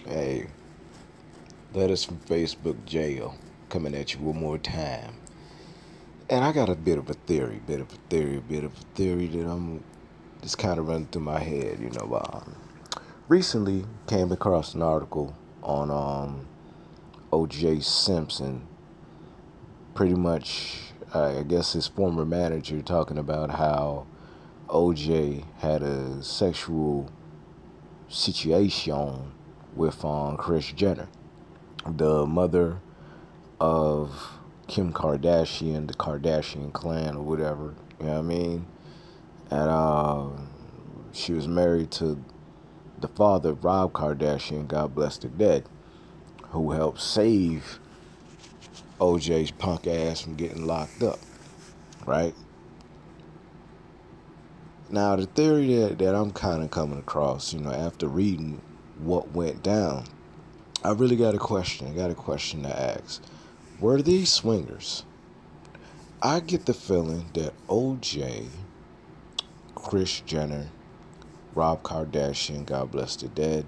Hey, letters from Facebook jail coming at you one more time. And I got a bit of a theory that I'm just kind of running through my head. Recently came across an article on O.J. Simpson, pretty much, I guess his former manager talking about how O.J. had a sexual situation with Kris Jenner, the mother of Kim Kardashian, the Kardashian clan or whatever. You know what I mean? And she was married to the father of Rob Kardashian, God bless the dead, who helped save OJ's punk ass from getting locked up, right? Now, the theory that I'm kind of coming across, after reading what went down, I really got a question. I got a question to ask. Were these swingers? I get the feeling that OJ, Kris Jenner, Rob Kardashian, God bless the dead,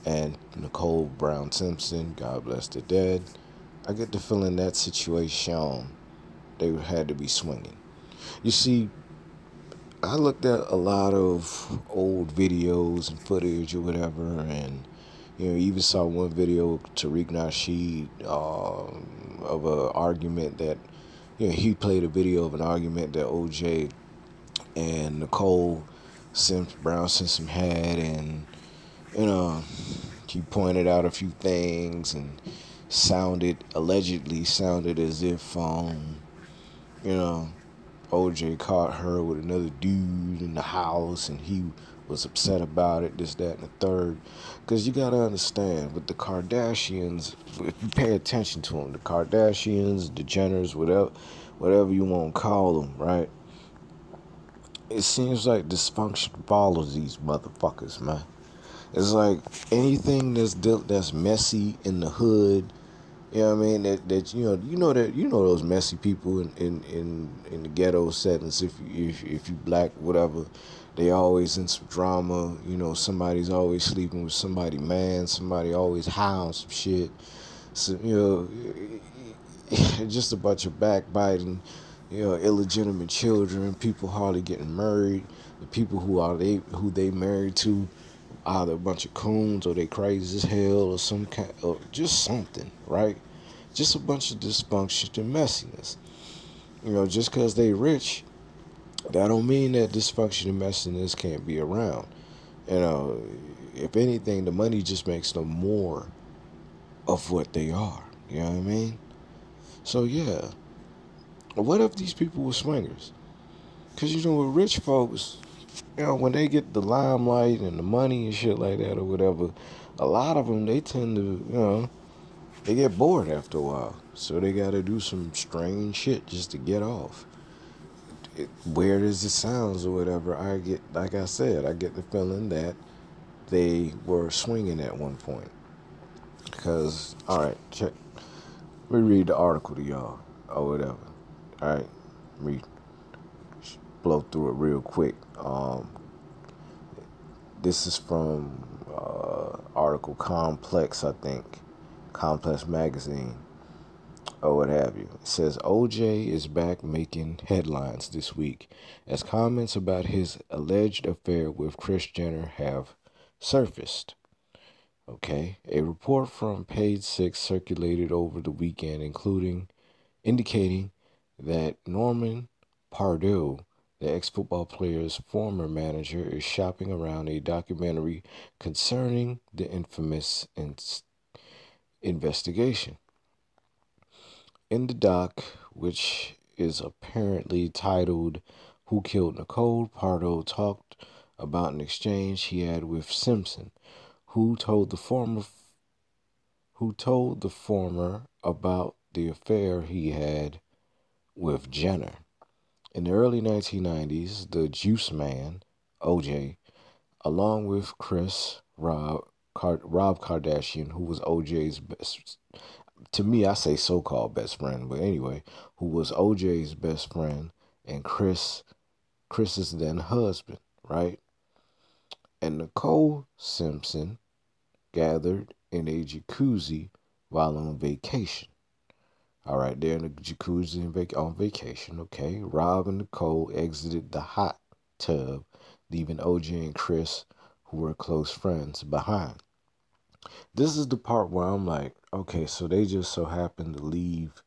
and Nicole Brown Simpson, God bless the dead, I get the feeling that situation, they had to be swinging. You see, I looked at a lot of old videos and footage or whatever, and even saw one video Tariq Nasheed of a argument that he played a video of an argument that OJ and Nicole Brown Simpson had, and you know he pointed out a few things and allegedly sounded as if you know OJ caught her with another dude in the house and he was upset about it, this, that, and the third. Because you gotta understand, with the Kardashians, if you pay attention to them, the Kardashians, the Jenners, whatever you want to call them, right? It seems like dysfunction follows these motherfuckers, man. It's like anything that's messy in the hood. You know what I mean? That those messy people in the ghetto settings. If you black, whatever, they always in some drama. Somebody's always sleeping with somebody, man. Somebody always high on some shit. So just a bunch of backbiting. Illegitimate children, people hardly getting married. The people who they married to, either a bunch of coons or they crazy as hell or some kind, or just something, right? Just a bunch of dysfunction and messiness. Just because they rich, that don't mean that dysfunction and messiness can't be around. You know, if anything, the money just makes them more of what they are. You know what I mean? So yeah, what if these people were swingers? Because with rich folks, when they get the limelight and the money and shit like that or whatever, a lot of them, they tend to, they get bored after a while. So they got to do some strange shit just to get off. Weird as it sounds or whatever, like I said, I get the feeling that they were swinging at one point. Because, alright, check. Let me read the article to y'all or whatever. Alright, let me blow through it real quick. This is from article Complex, I think. Complex magazine or what have you. It says OJ is back making headlines this week as comments about his alleged affair with Kris Jenner have surfaced. Okay, a report from Page Six circulated over the weekend, indicating that Norman Pardue, the ex-football player's former manager, is shopping around a documentary concerning the infamous investigation. In the doc, which is apparently titled "Who Killed Nicole?", Pardo talked about an exchange he had with Simpson, who told the former about the affair he had with Jenner. In the early 1990s, the Juice Man, OJ, along with Rob Kardashian, who was OJ's best, to me, I say so-called best friend, but anyway, who was OJ's best friend, and Chris's then husband, right? And Nicole Simpson gathered in a jacuzzi while on vacation. All right, they're in a jacuzzi on vacation. Okay, Rob and Nicole exited the hot tub, leaving OJ and Kriss, who were close friends, behind. This is the part where I'm like, okay, so they just so happened to leave.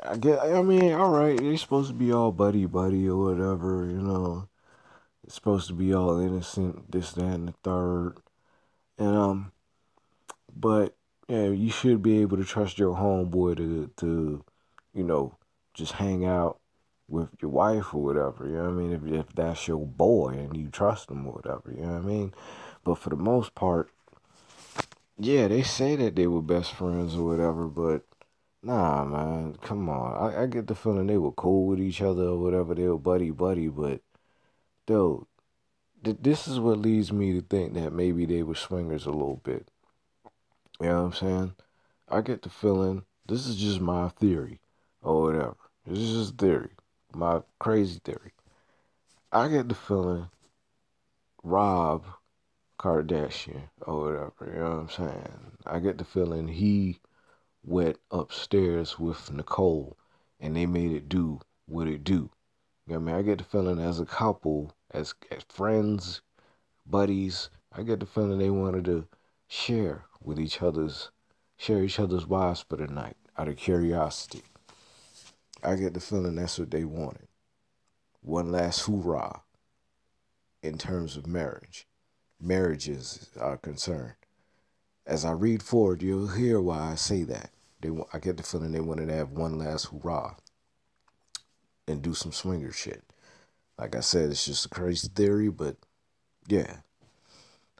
I get. I mean, all right, they're supposed to be all buddy buddy or whatever, you know. It's supposed to be all innocent, this, that, and the third, and but yeah, you should be able to trust your homeboy to you know, just hang out with your wife or whatever. You know what I mean? If that's your boy and you trust him or whatever. You know what I mean? But for the most part, yeah, they say that they were best friends or whatever, but nah, man, come on. I get the feeling they were cool with each other or whatever. They were buddy buddy, but dude, this is what leads me to think that maybe they were swingers a little bit. You know what I'm saying? I get the feeling, this is just my theory or whatever. This is just theory, my crazy theory. I get the feeling Rob Kardashian or whatever, you know what I'm saying? I get the feeling he went upstairs with Nicole and they made it do what it do. You know what I mean? I get the feeling as a couple, as friends, buddies, I get the feeling they wanted to share with each other's, share each other's wives for the night out of curiosity. I get the feeling that's what they wanted. One last hoorah in terms of marriages are concerned. As I read forward, you'll hear why I say that. I get the feeling they wanted to have one last hurrah and do some swinger shit. Like I said, it's just a crazy theory, but yeah.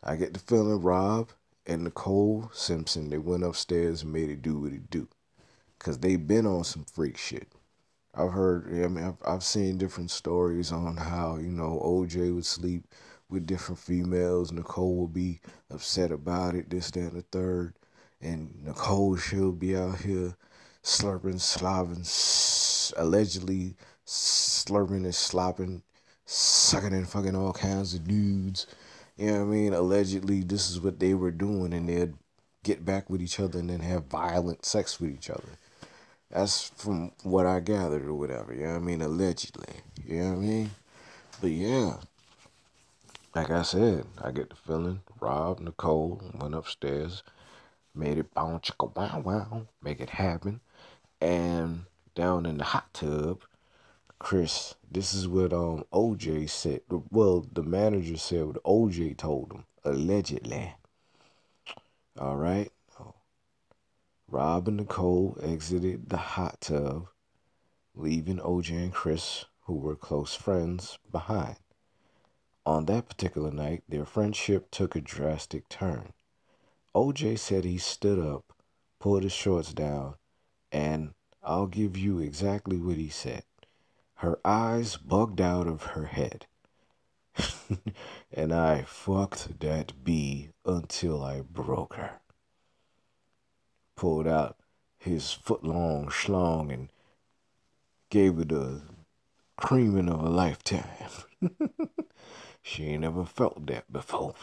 I get the feeling Rob and Nicole Simpson, they went upstairs and made it do what it do. Because they been on some freak shit. I've heard, I mean, I've seen different stories on how, you know, OJ would sleep with different females. Nicole would be upset about it, this, that, and the third. And Nicole, she'll be out here slurping, slobbing, allegedly slurping and slopping, sucking and fucking all kinds of dudes. You know what I mean? Allegedly, this is what they were doing, and they'd get back with each other and then have violent sex with each other. That's from what I gathered or whatever, you know what I mean? Allegedly, you know what I mean? But yeah, like I said, I get the feeling Rob, Nicole went upstairs, made it bounce, chicka, wow, wow, make it happen. And down in the hot tub, Kriss, this is what OJ said. Well, the manager said what OJ told him, allegedly. All right. Rob and Nicole exited the hot tub, leaving OJ and Kriss, who were close friends, behind. On that particular night, their friendship took a drastic turn. OJ said he stood up, pulled his shorts down, and I'll give you exactly what he said. Her eyes bugged out of her head. And I fucked that bee until I broke her. Pulled out his foot-long schlong and gave it a creaming of a lifetime. She ain't never felt that before.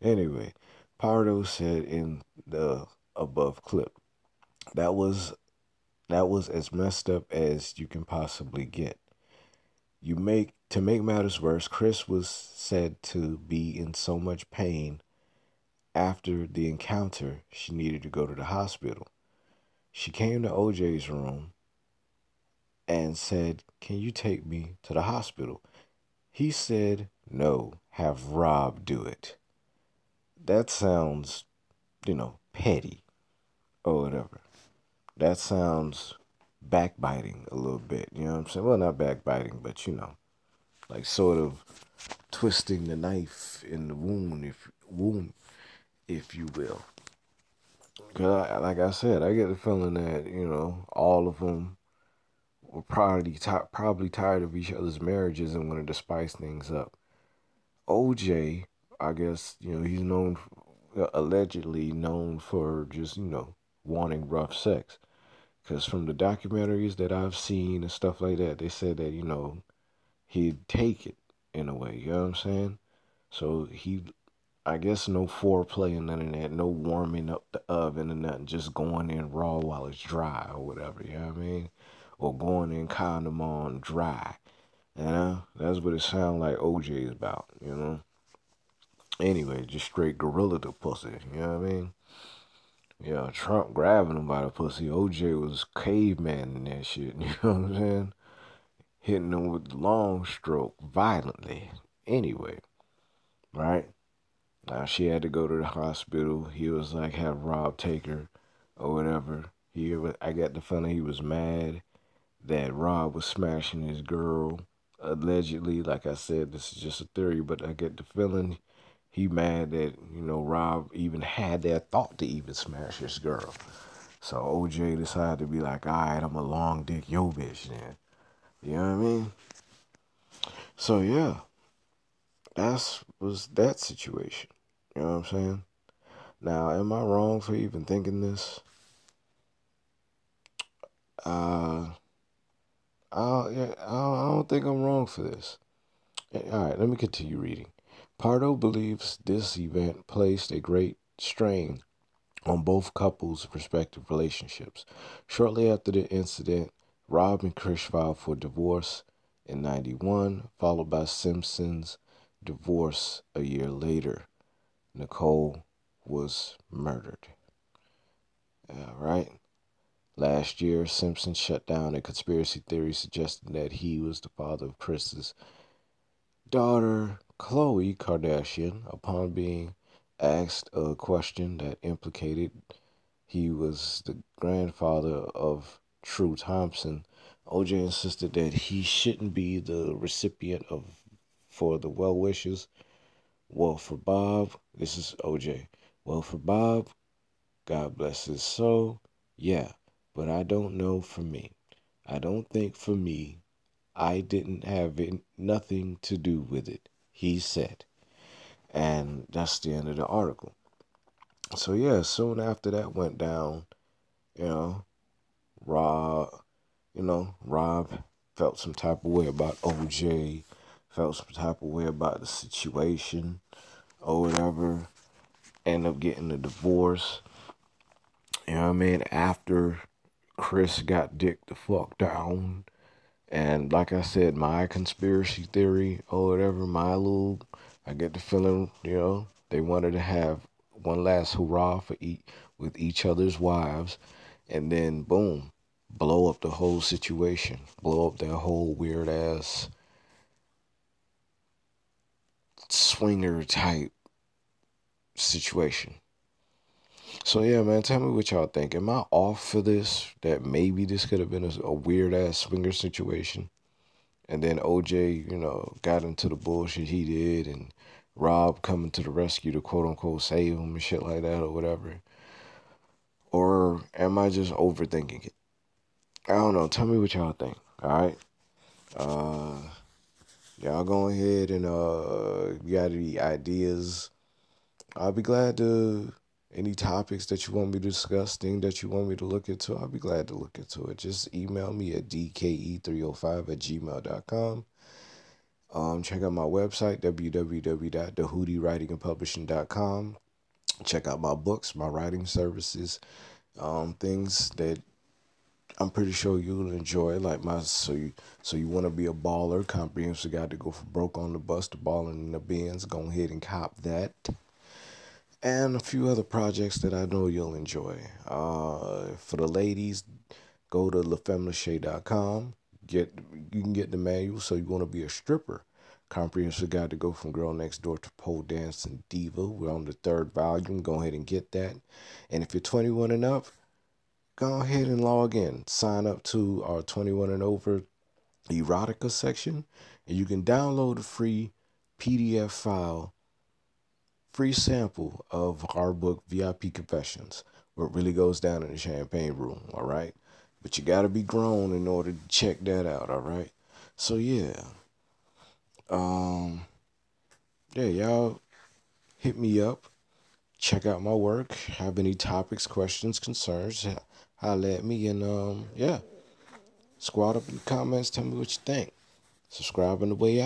Anyway, Pardo said in the above clip, that was as messed up as you can possibly get. To make matters worse, Kriss was said to be in so much pain after the encounter she needed to go to the hospital. She came to OJ's room and said, "Can you take me to the hospital?" He said, "No, have Rob do it." That sounds, petty or whatever. That sounds backbiting a little bit, you know what I'm saying? Well, not backbiting, but like sort of twisting the knife in the wound, if you will. Cause like I said, I get the feeling that all of them were probably tired of each other's marriages and wanted to spice things up. OJ, I guess he's allegedly known for just wanting rough sex. Because from the documentaries that I've seen and stuff like that, they said that he'd take it in a way. You know what I'm saying? So he I guess no foreplay and none of that, no warming up the oven and nothing, just going in raw while it's dry or whatever, you know what I mean? Or going in condom on dry. You know? That's what it sounds like OJ is about, you know? Anyway, just straight gorilla the pussy, you know what I mean? Yeah, Trump grabbing him by the pussy. OJ was caveman in that shit, you know what I'm saying? Hitting him with the long stroke violently. Anyway, right? Now she had to go to the hospital. He was like, have Rob take her or whatever. I got the feeling he was mad that Rob was smashing his girl. Allegedly, like I said, this is just a theory, but I get the feeling he mad that, Rob even had that thought to even smash his girl. So OJ decided to be like, all right, I'm a long dick yo bitch then. You know what I mean? So yeah, was that situation. You know what I'm saying? Now, am I wrong for even thinking this? Uh, I don't think I'm wrong for this. All right, let me continue reading. Pardo believes this event placed a great strain on both couples' respective relationships. Shortly after the incident, Rob and Kriss filed for divorce in '91, followed by Simpson's divorce a year later. Nicole was murdered. All right. Last year, Simpson shut down a conspiracy theory suggesting that he was the father of Kriss's daughter, Khloe Kardashian, upon being asked a question that implicated he was the grandfather of True Thompson. OJ insisted that he shouldn't be the recipient of for the well wishes. Well, for Bob, this is OJ. Well, for Bob, God bless his soul. Yeah, but I don't know for me. I don't think for me, I didn't have nothing to do with it, he said. And that's the end of the article. So yeah, soon after that went down, you know, Rob, Rob felt some type of way about OJ, felt some type of way about the situation or whatever, ended up getting a divorce. You know what I mean? After Kriss got dick the fuck down. And like I said, my conspiracy theory or whatever, I get the feeling, they wanted to have one last hurrah with each other's wives, and then boom, blow up the whole situation, blow up their whole weird ass swinger type situation. So yeah, man, tell me what y'all think. Am I off for this? That maybe this could have been a weird ass swinger situation, and then OJ, got into the bullshit he did, and Rob coming to the rescue to quote unquote save him and shit like that or whatever. Or am I just overthinking it? I don't know. Tell me what y'all think. All right. Uh, y'all go ahead and you got any ideas? I'll be glad to. Any topics that you want me to discuss, things that you want me to look into, I'll be glad to look into it. Just email me at dke305@gmail.com. Check out my website, www.thehoodiewritingandpublishing.com. Check out my books, my writing services, things that I'm pretty sure you'll enjoy. Like so you want to be a baller, comprehensive guide to go from broke on the bus to balling in the bins. Go ahead and cop that. And a few other projects that I know you'll enjoy. For the ladies, go to lafemlache.com. You can get the manual. So you want to be a stripper. Comprehensive guide to go from girl next door to pole dancing diva. We're on the 3rd volume. Go ahead and get that. And if you're 21 and up, go ahead and log in. Sign up to our 21 and over erotica section. And you can download a free PDF file, free sample of our book, VIP Confessions, where it really goes down in the champagne room, all right? But you got to be grown in order to check that out, all right? So, yeah. Y'all hit me up. Check out my work. Have any topics, questions, concerns, holla at me. And, squad up in the comments. Tell me what you think. Subscribe on the way out.